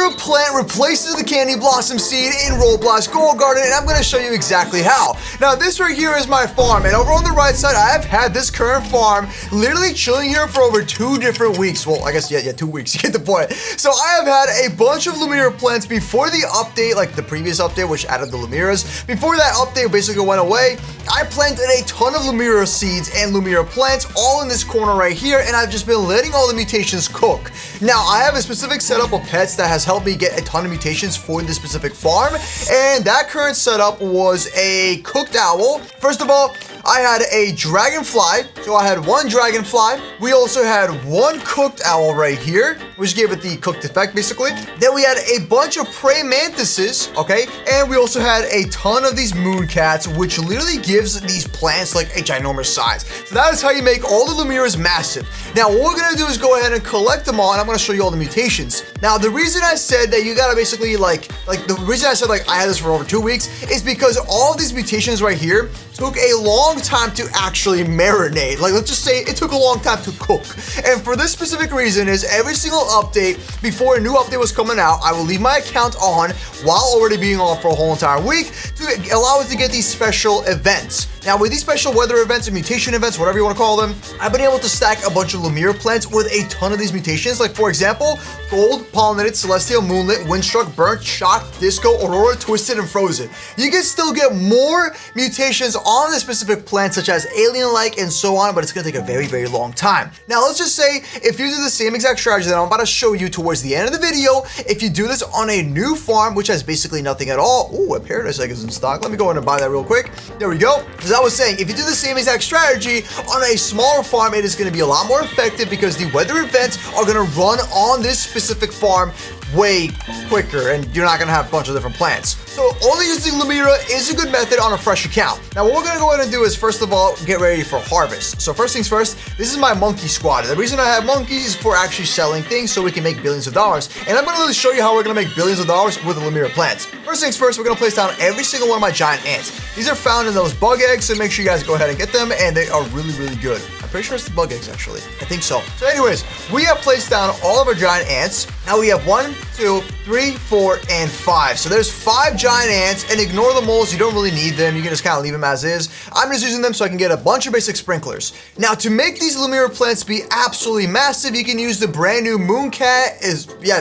Lumira plant replaces the candy blossom seed in Roblox Gold Garden, and I'm going to show you exactly how. Now, this right here is my farm, and over on the right side, I have had this current farm literally chilling here for over 2 different weeks. Well, I guess, yeah, 2 weeks, you get the point. So I have had a bunch of Lumira plants before the update, like the previous update, which added the Lumiras. Before that update basically went away, I planted a ton of Lumira seeds and Lumira plants all in this corner right here, and I've just been letting all the mutations cook. Now, I have a specific setup of pets that has helped me get a ton of mutations for this specific farm, and that current setup was a cooked owl. First of all, I had a dragonfly, so I had 1 dragonfly. We also had 1 cooked owl right here, which gave it the cooked effect, basically. Then we had a bunch of praying mantises, okay? And we also had a ton of these moon cats, which literally gives these plants like a ginormous size. So that is how you make all the Lumiras massive. Now, what we're gonna do is go ahead and collect them all, and I'm gonna show you all the mutations. Now, the reason I said that you gotta basically the reason I said I had this for over 2 weeks is because all of these mutations right here took a long time to actually marinate. Like, let's just say it took a long time to cook. And for this specific reason is every single update, before a new update was coming out, I will leave my account on while already being on for a whole entire week to allow it to get these special events. Now, with these special weather events and mutation events, whatever you want to call them, I've been able to stack a bunch of Lumira plants with a ton of these mutations. Like, for example, Gold, Pollinated, Celestial, Moonlit, Windstruck, Burnt, Shocked, Disco, Aurora, Twisted, and Frozen. You can still get more mutations on this specific plant, such as Alien-like and so on, but it's going to take a very, very long time. Now, let's just say if you do the same exact strategy that I'm about to show you towards the end of the video, if you do this on a new farm, which has basically nothing at all. Ooh, a Paradise Egg is in stock. Let me go in and buy that real quick. There we go. As I was saying, if you do the same exact strategy on a smaller farm, it is going to be a lot more effective because the weather events are going to run on this specific farm way quicker, and you're not going to have a bunch of different plants. So only using Lumira is a good method on a fresh account. Now, what we're going to go ahead and do is, first of all, get ready for harvest. So first things first, this is my monkey squad. The reason I have monkeys is for actually selling things so we can make billions of dollars. And I'm going to really show you how we're going to make billions of dollars with the Lumira plants. First things first, we're going to place down every single one of my giant ants. These are found in those bug eggs, so make sure you guys go ahead and get them, and they are really, really good. I'm pretty sure it's the bug eggs, actually. I think so. So anyways, we have placed down all of our giant ants. Now we have 1, 2, 3, 4, and 5. So there's 5 giant ants, and ignore the moles. You don't really need them. You can just kind of leave them as is. I'm just using them so I can get a bunch of basic sprinklers. Now, to make these Lumira plants be absolutely massive, you can use the brand new the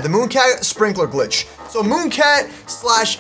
Mooncat sprinkler glitch. So Mooncat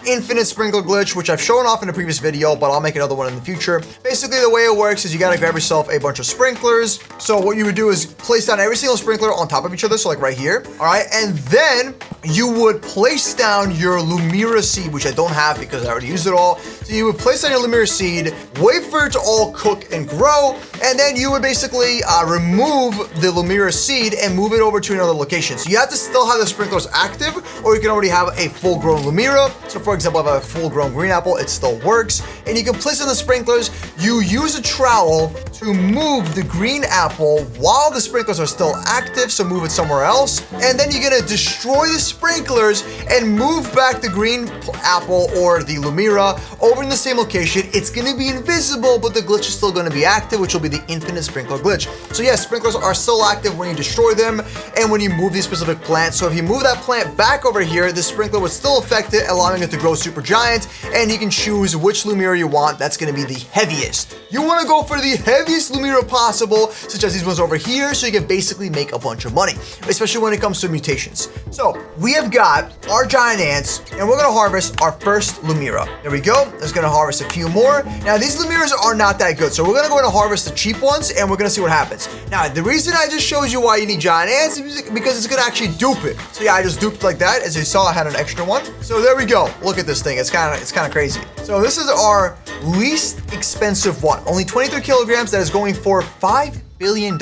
/ infinite sprinkler glitch, which I've shown off in a previous video, but I'll make another one in the future. Basically, the way it works is you gotta grab yourself a bunch of sprinklers. So what you would do is place down every single sprinkler on top of each other, so like right here, all right? And then you would place down your Lumira seed, which I don't have because I already used it all. So you would place down your Lumira seed, wait for it to all cook and grow, and then you would basically remove the Lumira seed and move it over to another location. So you have to still have the sprinklers active, or you can already have a full-grown Lumira. So for example, if I have a full-grown green apple, it still works. And you can place in the sprinklers. You use a trowel to move the green apple while the sprinklers are still active, so move it somewhere else. And then you're gonna destroy the sprinklers and move back the green apple or the Lumira over in the same location. It's gonna be invisible, but the glitch is still gonna be active, which will be the infinite sprinkler glitch. So yes, sprinklers are still active when you destroy them and when you move these specific plants. So if you move that plant back over here, the sprinkler would still affect it, allowing it to grow super giant, and you can choose which Lumira you want. That's gonna be the heaviest. You wanna go for the heaviest Lumira possible, such as these ones over here, so you can basically make a bunch of money, especially when it comes to mutations. So we have got our giant ants, and we're gonna harvest our first Lumira. There we go. Let's gonna harvest a few more. Now these Lumiras are not that good, so we're gonna go ahead and harvest the cheap ones, and we're gonna see what happens. Now the reason I just showed you why you need giant ants is because it's gonna actually dupe it. So yeah, I just duped like that. As you saw, I had an extra one. So there we go. Look at this thing. It's kind of crazy. So this is our least expensive one. Only 23 kilograms. That is going for $5 billion.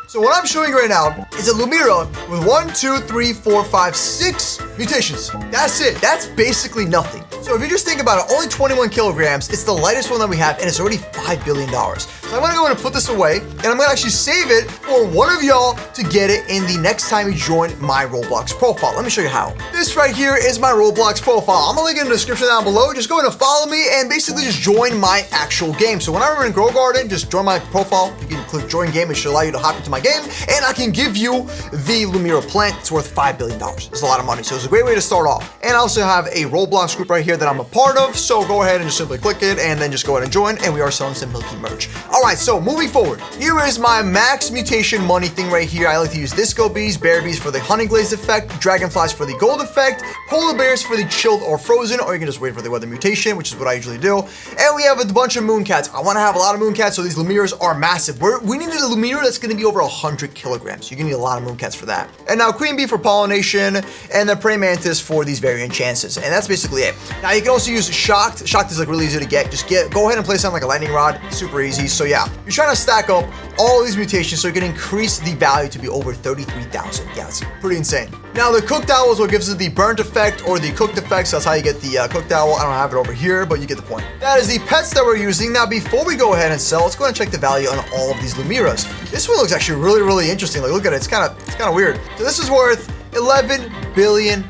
So what I'm showing you right now is a Lumira with 1, 2, 3, 4, 5, 6 mutations. That's it. That's basically nothing. So if you just think about it, only 21 kilograms, it's the lightest one that we have, and it's already $5 billion. So I'm gonna go ahead and put this away, and I'm gonna actually save it for one of y'all to get it in the next time you join my Roblox profile. Let me show you how. This right here is my Roblox profile. I'm gonna link it in the description down below. Just go ahead and follow me and basically just join my actual game. So whenever we're in Grow Garden, just join my profile. You can click join game. It should allow you to hop into my game, and I can give you the LUMIRA plant. It's worth $5 billion. It's a lot of money, so it's a great way to start off. And I also have a Roblox group right here that I'm a part of, so go ahead and just simply click it, and then just go ahead and join, and we are selling some Milky merch. All right, so moving forward, here is my max mutation money thing right here. I like to use disco bees, bear bees for the honey glaze effect, dragonflies for the gold effect, polar bears for the chilled or frozen, or you can just wait for the weather mutation, which is what I usually do. And we have a bunch of moon cats. I want to have a lot of moon cats, so these LUMIRAs are massive. We need a LUMIRA that's going to be over 100 kilograms. You're going to need a lot of moon cats for that. And now queen bee for pollination, and then praying mantis for these variant chances. And that's basically it. Now you can also use shocked. Shocked is like really easy to get. Just go ahead and place on like a lightning rod. Super easy. So yeah, you're trying to stack up all these mutations so you can increase the value to be over 33,000. Yeah, it's pretty insane. Now the cooked owl is what gives it the burnt effect or the cooked effect. So that's how you get the cooked owl. I don't have it over here, but you get the point. That is the pets that we're using. Now before we go ahead and sell, let's go ahead and check the value on all of these LUMIRAs. This one looks actually really interesting. Like look at it. It's kind of weird. So this is worth $11 billion.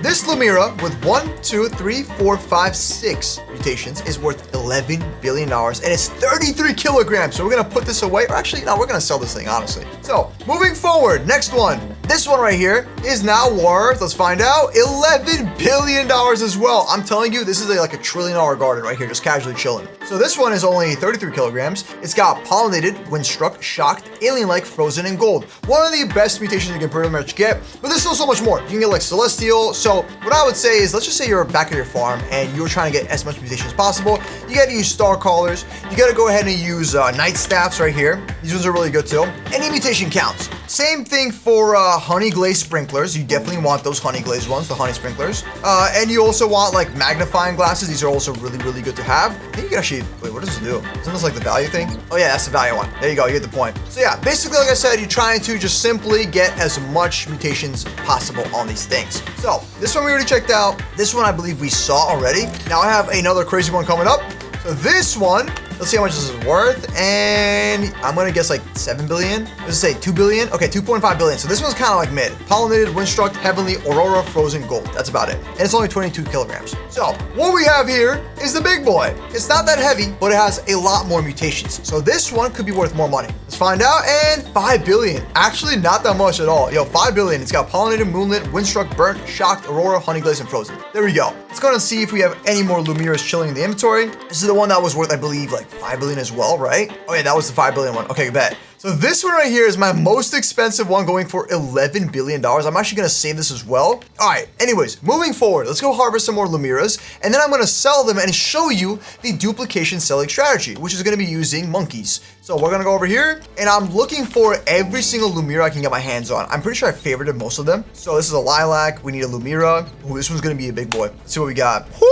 This LUMIRA with 1, 2, 3, 4, 5, 6 mutations is worth $11 billion, and it's 33 kilograms. So we're gonna put this away, or actually, no, we're gonna sell this thing, honestly. So moving forward, next one. This one right here is now worth, let's find out, $11 billion as well. I'm telling you, this is like a $1 trillion garden right here, just casually chilling. So this one is only 33 kilograms. It's got pollinated, windstruck, shocked, alien-like, frozen, and gold. One of the best mutations you can pretty much get, but there's still so much more. You can get like celestial. So what I would say is, let's just say you're back at your farm and you're trying to get as much mutation as possible. You got to use star callers. You got to go ahead and use night staffs right here. These ones are really good too. Any mutation counts. Same thing for honey glaze sprinklers. You definitely want those honey glaze ones, the honey sprinklers. And you also want like magnifying glasses. These are also really good to have. I think you can actually, wait, what does this do? Isn't this like the value thing? Oh yeah, that's the value one. There you go, you get the point. So yeah, basically like I said, you're trying to just simply get as much mutations possible on these things. So this one we already checked out. This one I believe we saw already. Now I have another crazy one coming up. So this one, let's see how much this is worth, and I'm gonna guess like 7 billion. Let's say 2 billion. Okay, 2.5 billion. So this one's kind of like mid. Pollinated, windstruck, heavenly, aurora, frozen, gold. That's about it. And it's only 22 kilograms. So what we have here is the big boy. It's not that heavy, but it has a lot more mutations. So this one could be worth more money. Let's find out. And 5 billion. Actually, not that much at all. Yo, 5 billion. It's got pollinated, moonlit, windstruck, burnt, shocked, aurora, honey glaze, and frozen. There we go. Let's go and see if we have any more LUMIRAs chilling in the inventory. This is the one that was worth, I believe, like 5 billion as well, right? Oh yeah, that was the 5 billion one. Okay, bet. So this one right here is my most expensive one, going for $11 billion. I'm actually gonna save this as well. All right, anyways, moving forward, let's go harvest some more LUMIRAs, and then I'm gonna sell them and show you the duplication selling strategy, which is gonna be using monkeys. So we're gonna go over here, and I'm looking for every single LUMIRA I can get my hands on. I'm pretty sure I favorited most of them. So this is a lilac, we need a LUMIRA. Ooh, this one's gonna be a big boy. Let's see what we got. Woo!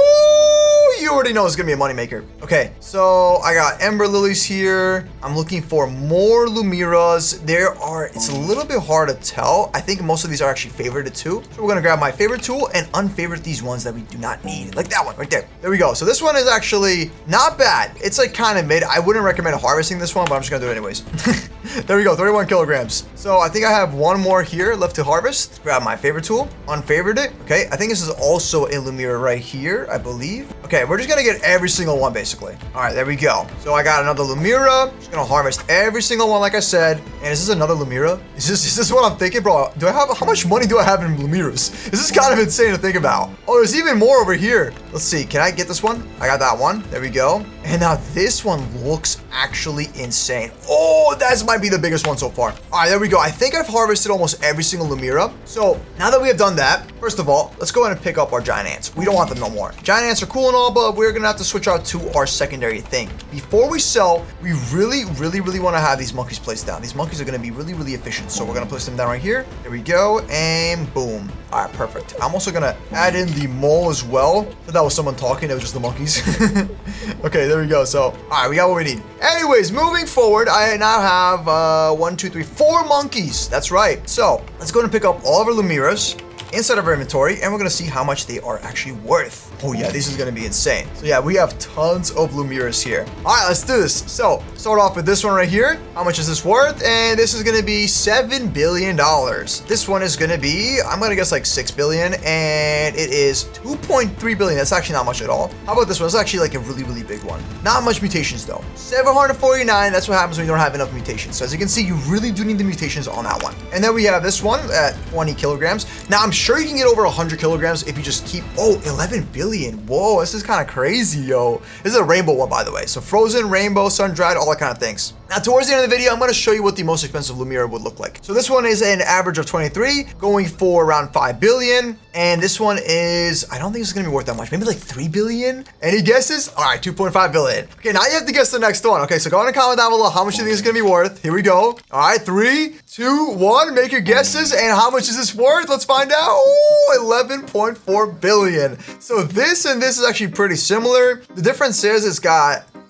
You already know it's gonna be a moneymaker. Okay, so I got ember lilies here. I'm looking for more LUMIRAs. It's a little bit hard to tell. I think most of these are actually favorited too. So we're gonna grab my favorite tool and unfavorite these ones that we do not need. Like that one right there. There we go. So this one is actually not bad. It's like kind of mid. I wouldn't recommend harvesting this one, but I'm just gonna do it anyways. There we go, 31 kilograms. So I think I have one more here left to harvest. Grab my favorite tool, unfavorite it. Okay, I think this is also a LUMIRA right here, I believe. Okay, we're just gonna get every single one basically. All right, there we go. So I got another LUMIRA. Just gonna harvest every single one like I said. And is this another LUMIRA? Is this what I'm thinking, bro? How much money do I have in LUMIRAs? This is kind of insane to think about. Oh, there's even more over here. Let's see, can I get this one? I got that one, there we go. And now this one looks actually insane. Oh, that might be the biggest one so far. All right, there we go. I think I've harvested almost every single LUMIRA. So now that we have done that, first of all, let's go ahead and pick up our giant ants. We don't want them no more. Giant ants are cool and all, but we're gonna have to switch out to our secondary thing. Before we sell, we really want to have these monkeys placed down. These monkeys are gonna be really efficient. So we're gonna place them down right here. There we go, and boom. All right, perfect. I'm also gonna add in the mole as well. So that was someone talking, it was just the monkeys. Okay, there we go. So, all right, we got what we need. Anyways, moving forward, I now have 1, 2, 3, 4 monkeys. That's right. So let's go and pick up all of our LUMIRAs. inside of our inventory, and we're gonna see how much they are actually worth. Oh yeah, this is gonna be insane. So yeah, we have tons of LUMIRAs here. All right, let's do this. So start off with this one right here. How much is this worth? And this is gonna be $7 billion. This one is gonna be, I'm gonna guess like 6 billion, and it is 2.3 billion. That's actually not much at all. How about this one? It's actually like a really, really big one. Not much mutations though. 749, that's what happens when you don't have enough mutations. So as you can see, you really do need the mutations on that one. And then we have this one at 20 kilograms. Now I'm sure you can get over 100 kilograms if you just keep, 11 billion. Whoa, this is kind of crazy, yo. This is a rainbow one, by the way. So frozen, rainbow, sun-dried, all that kind of things. Now, towards the end of the video, I'm going to show you what the most expensive LUMIRA would look like. So this one is an average of 23, going for around 5 billion. And this one is, I don't think it's going to be worth that much. Maybe like 3 billion? Any guesses? All right, 2.5 billion. Okay, now you have to guess the next one. Okay, so go ahead and comment down below how much you think it's going to be worth. Here we go. All right, 3, 2, 1. Make your guesses. And how much is this worth? Let's find out. Oh, 11.4 billion. So this and this is actually pretty similar. The difference is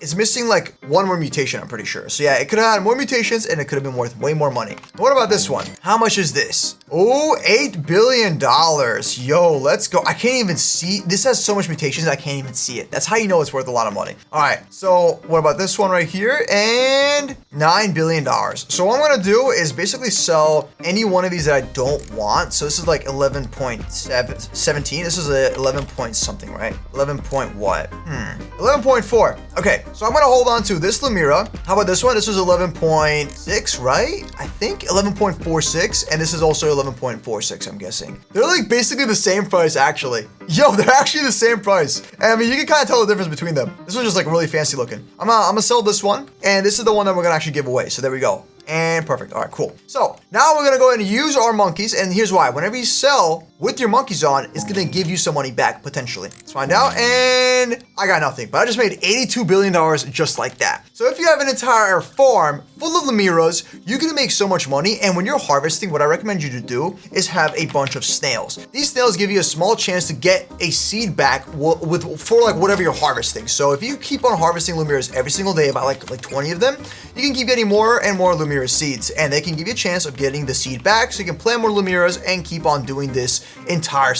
it's missing like one more mutation, I'm pretty sure. So yeah, it could have had more mutations and it could have been worth way more money. What about this one? How much is this? Oh, $8 billion. Yo, let's go. I can't even see. This has so much mutations, I can't even see it. That's how you know it's worth a lot of money. All right, so what about this one right here? And $9 billion. So what I'm gonna do is basically sell any one of these that I don't want. So this is like 11.17. This is a 11 point something, right? 11 point what? 11.4. Okay, so I'm gonna hold on to this LUMIRA. How about this one? This was 11.6, right? I think 11.46, and this is also 11.46, I'm guessing. They're like basically the same price, actually. Yo, they're actually the same price. And I mean, you can kind of tell the difference between them. This one's just like really fancy looking. I'm gonna sell this one, and this is the one that we're gonna actually give away. So there we go. And perfect. All right, cool. So now we're gonna go ahead and use our monkeys, and here's why. Whenever you sell with your monkeys on, it's gonna give you some money back potentially. Let's find out. And I got nothing, but I just made $82 billion just like that. So if you have an entire farm full of LUMIRAs, you're gonna make so much money. And when you're harvesting, what I recommend you to do is have a bunch of snails. These snails give you a small chance to get a seed back for like whatever you're harvesting. So if you keep on harvesting LUMIRAs every single day, about like 20 of them, you can keep getting more and more LUMIRA seeds, and they can give you a chance of getting the seed back, so you can plant more LUMIRAs and keep on doing this entire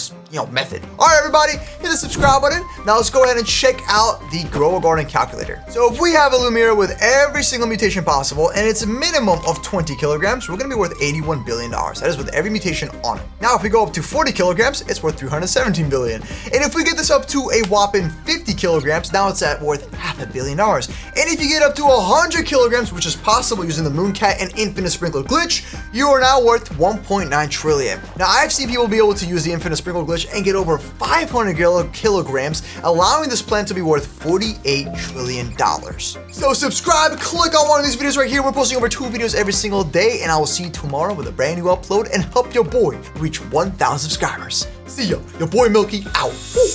method. All right, everybody, hit the subscribe button. Now let's go ahead and check out the Grow a Garden calculator. So if we have a LUMIRA with every single mutation possible, and it's a minimum of 20 kilograms, we're gonna be worth $81 billion. That is with every mutation on it. Now, if we go up to 40 kilograms, it's worth $317 billion. And if we get this up to a whopping 50 kilograms, now it's worth $500 million. And if you get up to 100 kilograms, which is possible using the Mooncat and Infinite Sprinkler glitch, you are now worth 1.9 trillion. Now, I've seen people be able to use the Infinite Sprinkler glitch and get over 500 kilograms, allowing this plant to be worth $48 trillion. So subscribe, click on one of these videos right here. We're posting over 2 videos every single day, and I will see you tomorrow with a brand new upload and help your boy reach 1,000 subscribers. See ya, your boy Milky out. Woo.